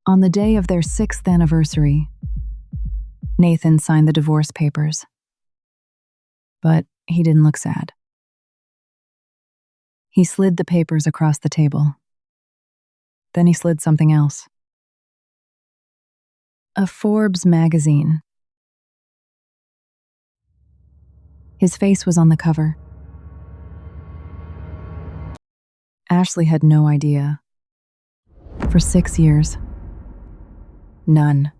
On the day of their 6th anniversary, Nathan signed the divorce papers. But he didn't look sad. He slid the papers across the table. Then he slid something else. A Forbes magazine. His face was on the cover. Ashley had no idea. For 6 years. None.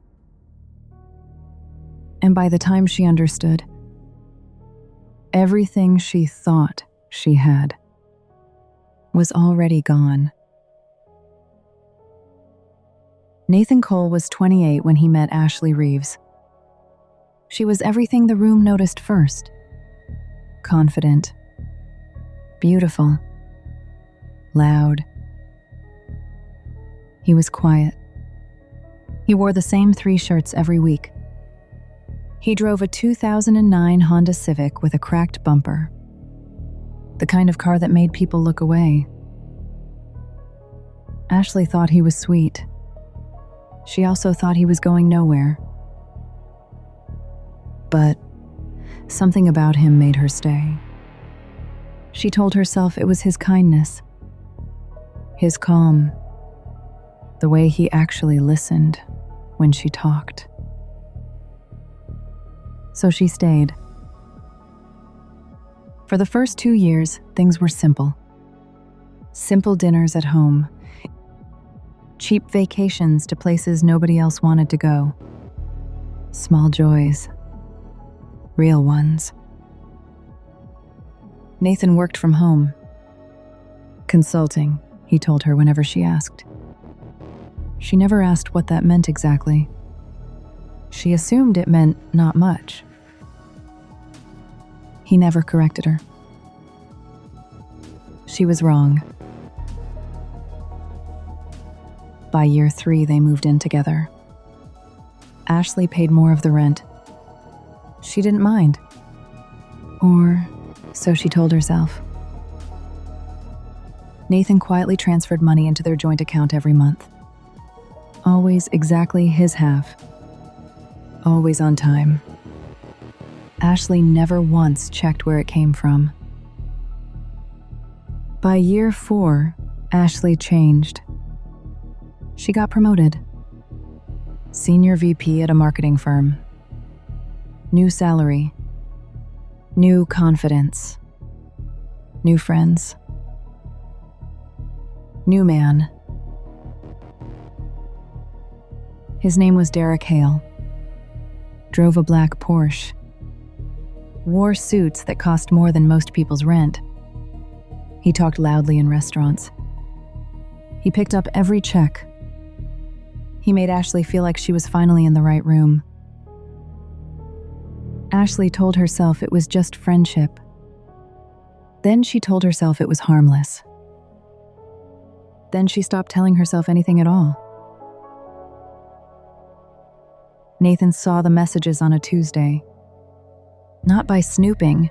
And by the time she understood, everything she thought she had was already gone. Nathan Cole was 28 when he met Ashley Reeves. She was everything the room noticed first. Confident, beautiful, loud. He was quiet. He wore the same 3 shirts every week. He drove a 2009 Honda Civic with a cracked bumper, the kind of car that made people look away. Ashley thought he was sweet. She also thought he was going nowhere. But something about him made her stay. She told herself it was his kindness, his calm, the way he actually listened when she talked. So she stayed. For the first 2 years, things were simple. Simple dinners at home. Cheap vacations to places nobody else wanted to go. Small joys. Real ones. Nathan worked from home. Consulting, he told her whenever she asked. She never asked what that meant exactly. She assumed it meant not much. He never corrected her. She was wrong. By year 3, they moved in together. Ashley paid more of the rent. She didn't mind. Or so she told herself. Nathan quietly transferred money into their joint account every month. Always exactly his half. Always on time. Ashley never once checked where it came from. By year 4, Ashley changed. She got promoted. Senior VP at a marketing firm. New salary. New confidence. New friends. New man. His name was Derek Hale. Drove a black Porsche. Wore suits that cost more than most people's rent. He talked loudly in restaurants. He picked up every check. He made Ashley feel like she was finally in the right room. Ashley told herself it was just friendship. Then she told herself it was harmless. Then she stopped telling herself anything at all. Nathan saw the messages on a Tuesday. Not by snooping.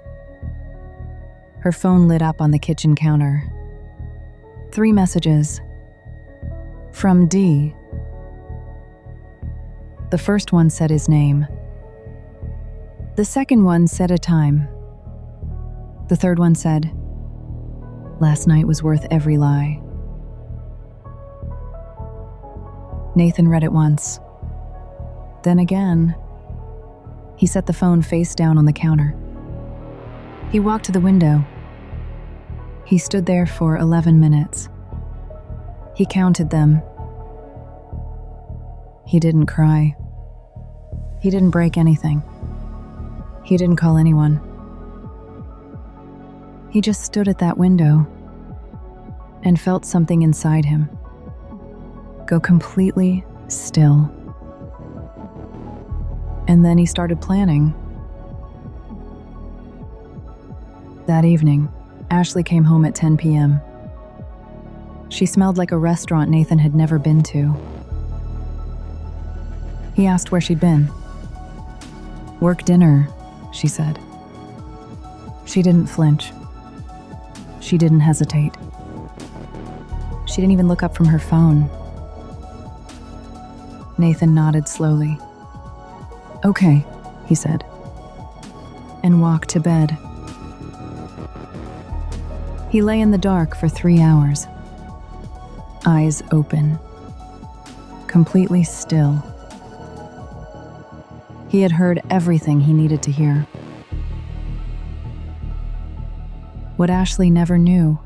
Her phone lit up on the kitchen counter. 3 messages. From D. The first one said his name. The second one said a time. The third one said, "Last night was worth every lie." Nathan read it once. Then again. He set the phone face down on the counter. He walked to the window. He stood there for 11 minutes. He counted them. He didn't cry. He didn't break anything. He didn't call anyone. He just stood at that window and felt something inside him go completely still. And then he started planning. That evening, Ashley came home at 10 p.m. She smelled like a restaurant Nathan had never been to. He asked where she'd been. "Work dinner," she said. She didn't flinch. She didn't hesitate. She didn't even look up from her phone. Nathan nodded slowly. "Okay," he said, and walked to bed. He lay in the dark for 3 hours, eyes open, completely still. He had heard everything he needed to hear. What Ashley never knew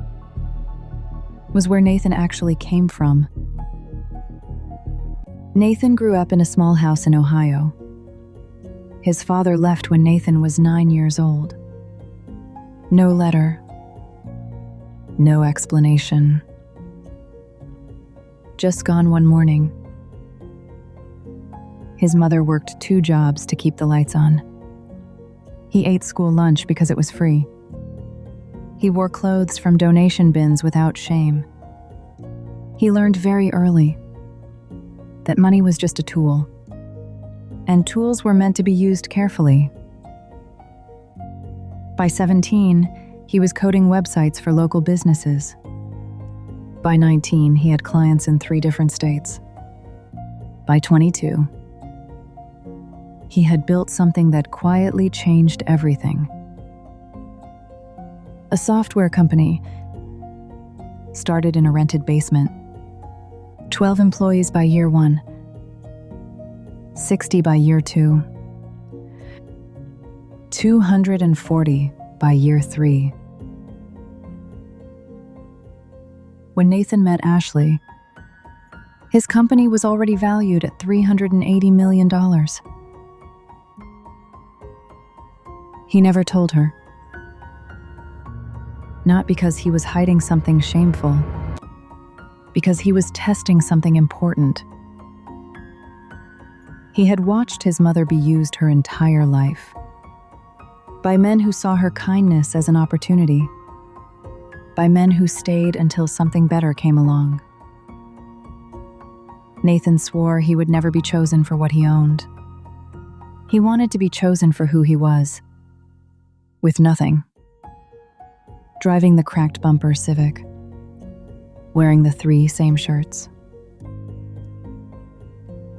was where Nathan actually came from. Nathan grew up in a small house in Ohio. His father left when Nathan was 9 years old. No letter, no explanation. Just gone one morning. His mother worked 2 jobs to keep the lights on. He ate school lunch because it was free. He wore clothes from donation bins without shame. He learned very early that money was just a tool, and tools were meant to be used carefully. By 17, he was coding websites for local businesses. By 19, he had clients in 3 different states. By 22, he had built something that quietly changed everything. A software company started in a rented basement. 12 employees by year 1, 60 by year 2, 240 by year 3. When Nathan met Ashley, his company was already valued at $380 million. He never told her. Not because he was hiding something shameful, because he was testing something important. He had watched his mother be used her entire life by men who saw her kindness as an opportunity, by men who stayed until something better came along. Nathan swore he would never be chosen for what he owned. He wanted to be chosen for who he was, with nothing. Driving the cracked bumper Civic, wearing the 3 same shirts.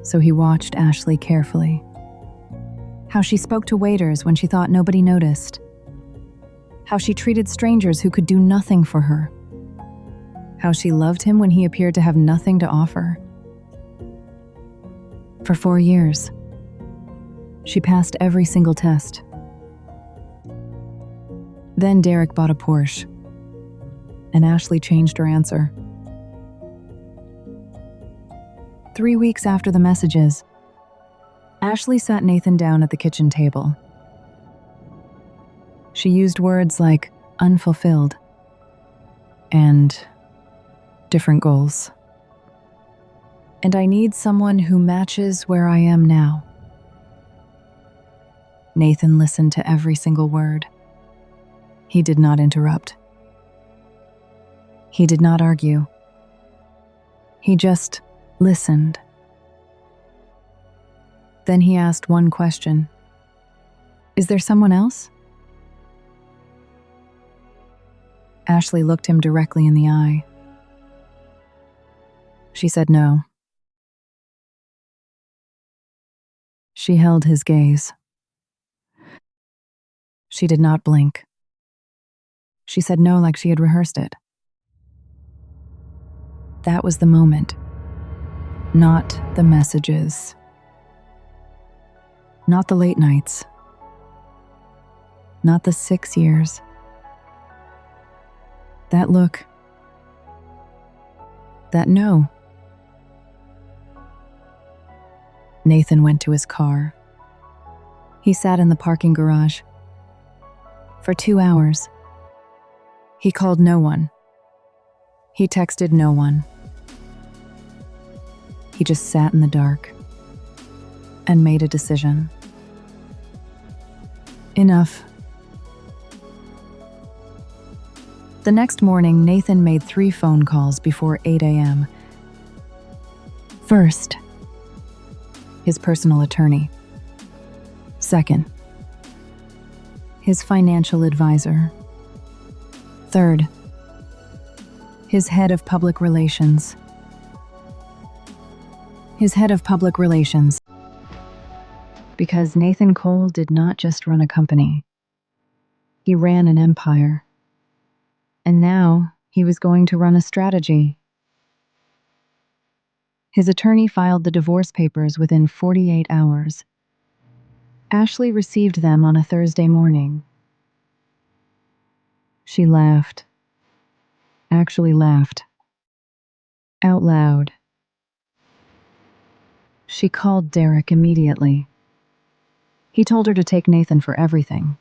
So he watched Ashley carefully. How she spoke to waiters when she thought nobody noticed. How she treated strangers who could do nothing for her. How she loved him when he appeared to have nothing to offer. For 4 years, she passed every single test. Then Derek bought a Porsche, and Ashley changed her answer. 3 weeks after the messages, Ashley sat Nathan down at the kitchen table. She used words like unfulfilled and different goals. And I need someone who matches where I am now. Nathan listened to every single word. He did not interrupt. He did not argue. He just listened. Then he asked one question. "Is there someone else?" Ashley looked him directly in the eye. She said no. She held his gaze. She did not blink. She said no like she had rehearsed it. That was the moment. Not the messages. Not the late nights. Not the 6 years. That look. That no. Nathan went to his car. He sat in the parking garage. For 2 hours. He called no one. He texted no one. He just sat in the dark and made a decision. Enough. The next morning, Nathan made 3 phone calls before 8 a.m. First, his personal attorney. Second, his financial advisor. Third, his head of public relations. his head of public relations. Because Nathan Cole did not just run a company. He ran an empire. And now he was going to run a strategy. His attorney filed the divorce papers within 48 hours. Ashley received them on a Thursday morning. She laughed. Actually laughed. Out loud. She called Derek immediately. He told her to take Nathan for everything.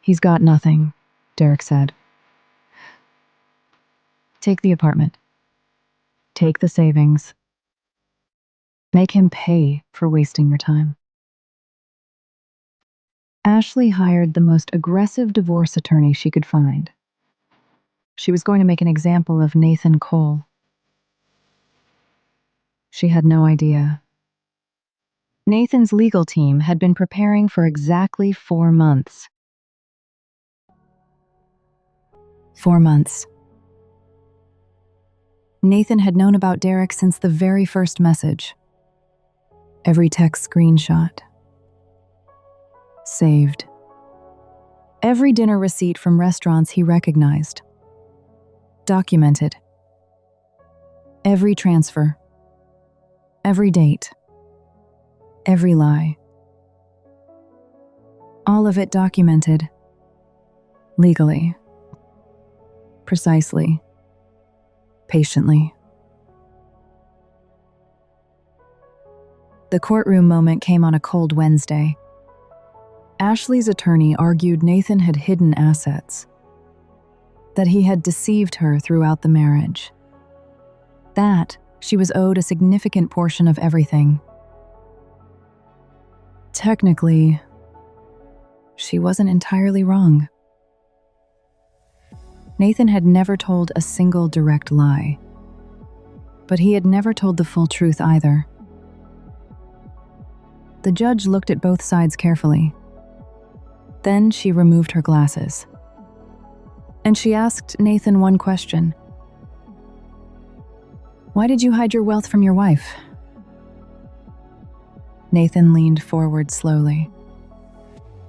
"He's got nothing," Derek said. "Take the apartment. Take the savings. Make him pay for wasting your time." Ashley hired the most aggressive divorce attorney she could find. She was going to make an example of Nathan Cole. She had no idea. Nathan's legal team had been preparing for exactly 4 months. 4 months. Nathan had known about Derek since the very first message. Every text screenshot. Saved. Every dinner receipt from restaurants he recognized. Documented. Every transfer. Every date. Every lie. All of it documented. Legally. Precisely. Patiently. The courtroom moment came on a cold Wednesday. Ashley's attorney argued Nathan had hidden assets, that he had deceived her throughout the marriage, that she was owed a significant portion of everything. Technically, she wasn't entirely wrong. Nathan had never told a single direct lie, but he had never told the full truth either. The judge looked at both sides carefully. Then she removed her glasses. And she asked Nathan one question. "Why did you hide your wealth from your wife?" Nathan leaned forward slowly.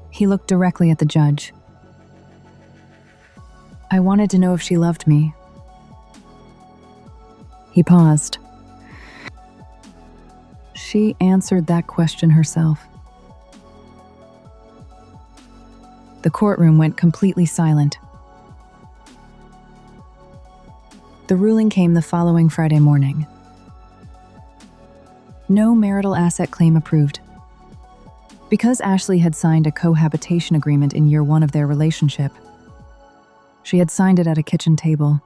He looked directly at the judge. "I wanted to know if she loved me." He paused. She answered that question herself. The courtroom went completely silent. The ruling came the following Friday morning. No marital asset claim approved. Because Ashley had signed a cohabitation agreement in year 1 of their relationship, she had signed it at a kitchen table,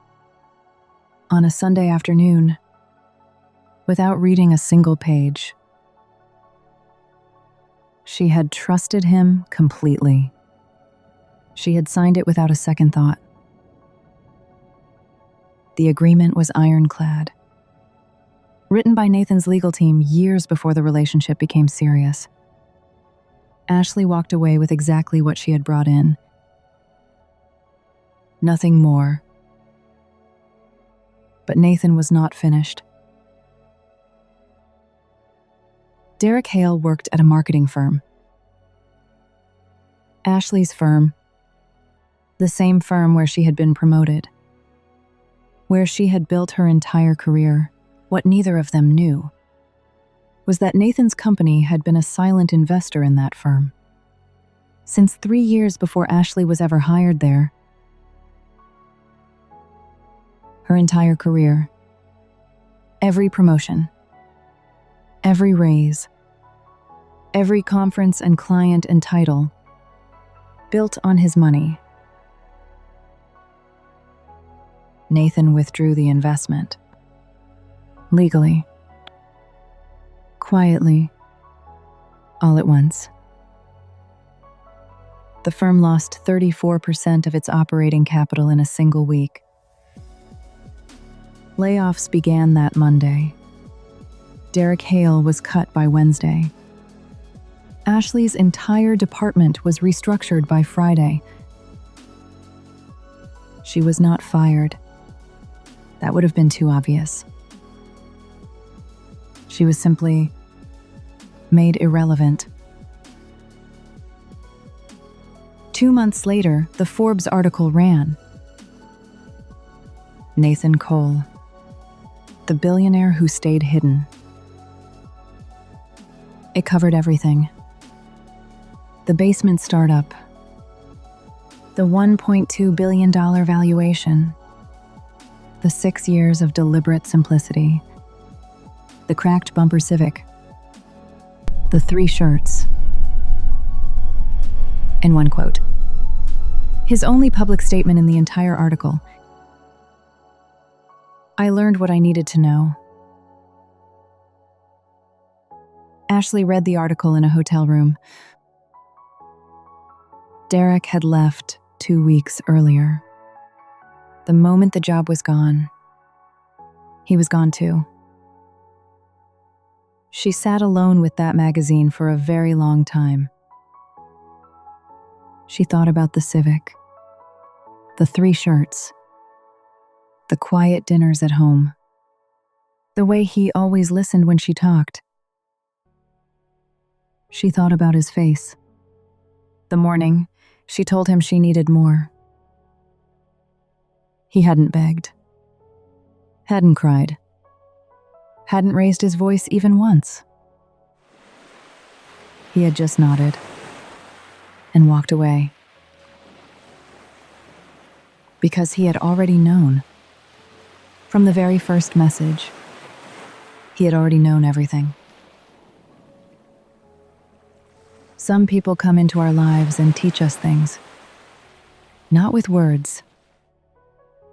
on a Sunday afternoon, without reading a single page. She had trusted him completely. She had signed it without a second thought. The agreement was ironclad. Written by Nathan's legal team years before the relationship became serious. Ashley walked away with exactly what she had brought in. Nothing more. But Nathan was not finished. Derek Hale worked at a marketing firm. Ashley's firm, the same firm where she had been promoted, where she had built her entire career. What neither of them knew was that Nathan's company had been a silent investor in that firm. Since 3 years before Ashley was ever hired there, her entire career, every promotion, every raise, every conference and client and title, built on his money. Nathan withdrew the investment. Legally. Quietly. All at once. The firm lost 34% of its operating capital in a single week. Layoffs began that Monday. Derek Hale was cut by Wednesday. Ashley's entire department was restructured by Friday. She was not fired. That would have been too obvious. She was simply made irrelevant. 2 months later, the Forbes article ran. Nathan Cole, the billionaire who stayed hidden. It covered everything. The basement startup, the $1.2 billion valuation, the 6 years of deliberate simplicity, the cracked bumper Civic, the 3 shirts. In one quote, his only public statement in the entire article, "I learned what I needed to know." Ashley read the article in a hotel room. Derek had left 2 weeks earlier. The moment the job was gone, he was gone too. She sat alone with that magazine for a very long time. She thought about the Civic, the 3 shirts, the quiet dinners at home, the way he always listened when she talked. She thought about his face. The morning, she told him she needed more. He hadn't begged, hadn't cried, hadn't raised his voice even once. He had just nodded and walked away. Because he had already known. From the very first message, he had already known everything. Some people come into our lives and teach us things. Not with words,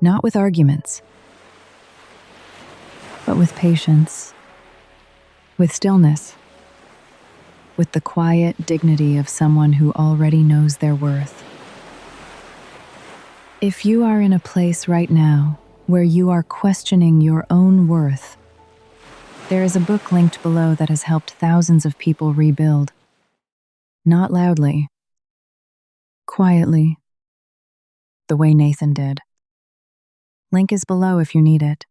not with arguments, but with patience, with stillness, with the quiet dignity of someone who already knows their worth. If you are in a place right now where you are questioning your own worth, there is a book linked below that has helped thousands of people rebuild. Not loudly, quietly, the way Nathan did. Link is below if you need it.